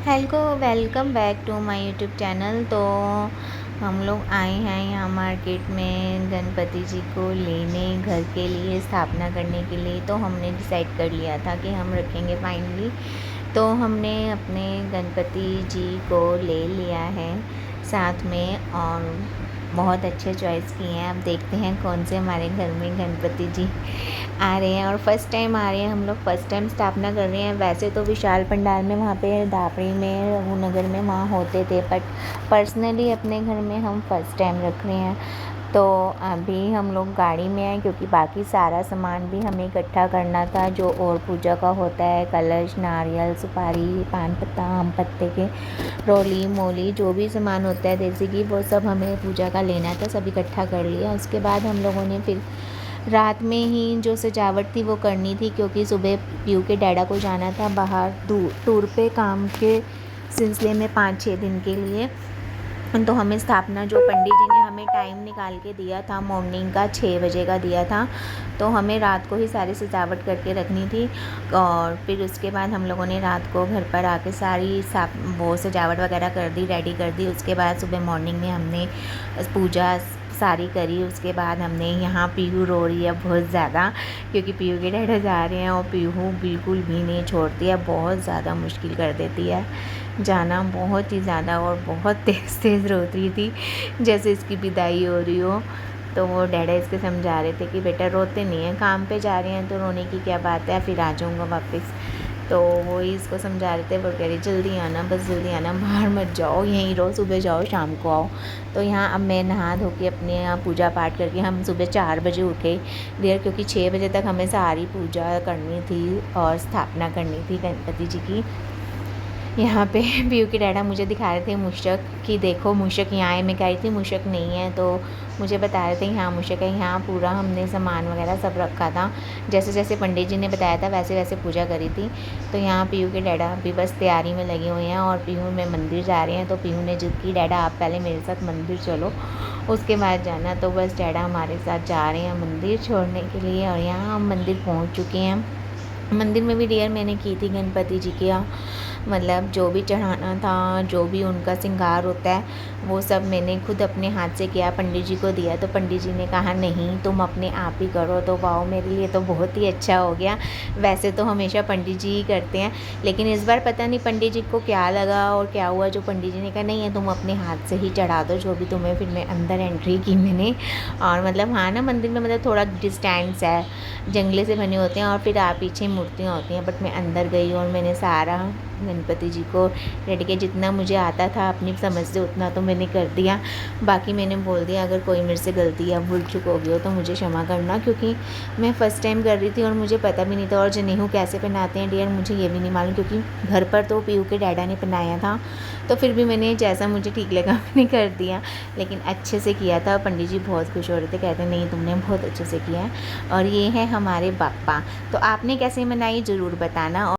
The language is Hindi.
Hello, welcome back to my YouTube channel. तो हम लोग आए हैं यहाँ मार्केट में गणपति जी को लेने, घर के लिए स्थापना करने के लिए। तो हमने डिसाइड कर लिया था कि हम रखेंगे फाइनली। तो हमने अपने गणपति जी को ले लिया है साथ में, और बहुत अच्छे चॉइस किए हैं। अब देखते हैं कौन से हमारे घर में गणपति जी आ रहे हैं, और फर्स्ट टाइम आ रहे हैं। हम लोग फर्स्ट टाइम स्थापना कर रहे हैं। वैसे तो विशाल पंडाल में वहाँ पे दापड़ी में, रघुनगर में वहाँ होते थे, बट पर्सनली अपने घर में हम फर्स्ट टाइम रख रहे हैं। तो अभी हम लोग गाड़ी में आए क्योंकि बाकी सारा सामान भी हमें इकट्ठा करना था, जो और पूजा का होता है, कलश, नारियल, सुपारी, पान पत्ता, आम पत्ते के रोली मोली, जो भी सामान होता है देसी घी, वो सब हमें पूजा का लेना था। सब इकट्ठा कर लिया। उसके बाद हम लोगों ने फिर रात में ही जो सजावट थी वो करनी थी, क्योंकि सुबह पीयू के डैडा को जाना था बाहर टूर पे, काम के सिलसिले में 5-6 दिन के लिए। तो हमें स्थापना जो पंडित जी ने हमें टाइम निकाल के दिया था, मॉर्निंग का 6 बजे का दिया था, तो हमें रात को ही सारी सजावट करके रखनी थी। और फिर उसके बाद हम लोगों ने रात को घर पर आके सारी वो सजावट वगैरह कर दी, रेडी कर दी। उसके बाद सुबह मॉर्निंग में हमने पूजा सारी करी। उसके बाद हमने यहाँ पीहू रो रही है बहुत ज़्यादा, क्योंकि पीहू के डैडा जा रहे हैं, और पीहू बिल्कुल भी नहीं छोड़ती है, बहुत ज़्यादा मुश्किल कर देती है जाना, बहुत ही ज़्यादा, और बहुत तेज़ तेज़ रो रही थी जैसे इसकी विदाई हो रही हो। तो वो डैडा इसके समझा रहे थे कि बेटा रोते नहीं हैं, काम पे जा रहे हैं तो रोने की क्या बात है, फिर आ जाऊँगा वापस। तो वो ही इसको समझा रहे थे। वो कह रही जल्दी आना, बस जल्दी आना, बाहर मत जाओ, यहीं रहो, सुबह जाओ शाम को आओ। तो यहाँ अब मैं नहा धो के अपने यहाँ पूजा पाठ करके हम सुबह 4 बजे उठे क्योंकि 6 बजे तक हमें सारी पूजा करनी थी और स्थापना करनी थी गणपति जी की। यहाँ पे पीयू के डैडा मुझे दिखा रहे थे मूषक, कि देखो मूषक यहाँ है। मैं कह रही थी मूषक नहीं है, तो मुझे बता रहे थे यहाँ मूषक है। यहाँ पूरा हमने सामान वगैरह सब रखा था, जैसे जैसे पंडित जी ने बताया था वैसे वैसे पूजा करी थी। तो यहाँ पीयू के डैडा भी बस तैयारी में लगे हुए हैं, और पीयू में मंदिर जा रहे हैं। तो पीयू ने जिद की डैडा आप पहले मेरे साथ मंदिर चलो, उसके बाद जाना। तो बस डैडा हमारे साथ जा रहे हैं मंदिर छोड़ने के लिए, और यहाँ हम मंदिर पहुँच चुके हैं। मंदिर में भी डियर मैंने की थी गणपति जी की, मतलब जो भी चढ़ाना था, जो भी उनका श्रृंगार होता है, वो सब मैंने खुद अपने हाथ से किया, पंडित जी को दिया। तो पंडित जी ने कहा नहीं तुम अपने आप ही करो। तो वाओ, मेरे लिए तो बहुत ही अच्छा हो गया। वैसे तो हमेशा पंडित जी ही करते हैं, लेकिन इस बार पता नहीं पंडित जी को क्या लगा और क्या हुआ, जो पंडित जी ने कहा नहीं है तुम अपने हाथ से ही चढ़ा दो जो भी तुम्हें। फिर मैं अंदर एंट्री की मैंने, और मतलब हाँ ना, मंदिर में मतलब थोड़ा डिस्टेंस है, जंगले से बने होते हैं, और फिर आप पीछे मूर्तियाँ होती हैं। बट मैं अंदर गई और मैंने सारा गणपति जी को रेडी किया, जितना मुझे आता था अपनी समझ से उतना तो मैंने कर दिया। बाकी मैंने बोल दिया अगर कोई मेरे से गलती या भूल चूक हो गई हो तो मुझे क्षमा करना, क्योंकि मैं फ़र्स्ट टाइम कर रही थी और मुझे पता भी नहीं था। और जनेऊ कैसे पहनाते हैं डियर मुझे ये भी नहीं मालूम, क्योंकि घर पर तो पीयू के डैडा ने पहनाया था। तो फिर भी मैंने जैसा मुझे ठीक लगा मैंने कर दिया, लेकिन अच्छे से किया था। पंडित जी बहुत खुश हो रहे थे, कहते नहीं तुमने बहुत अच्छे से किया है। और ये है हमारे पापा। तो आपने कैसे मनाई ज़रूर बताना।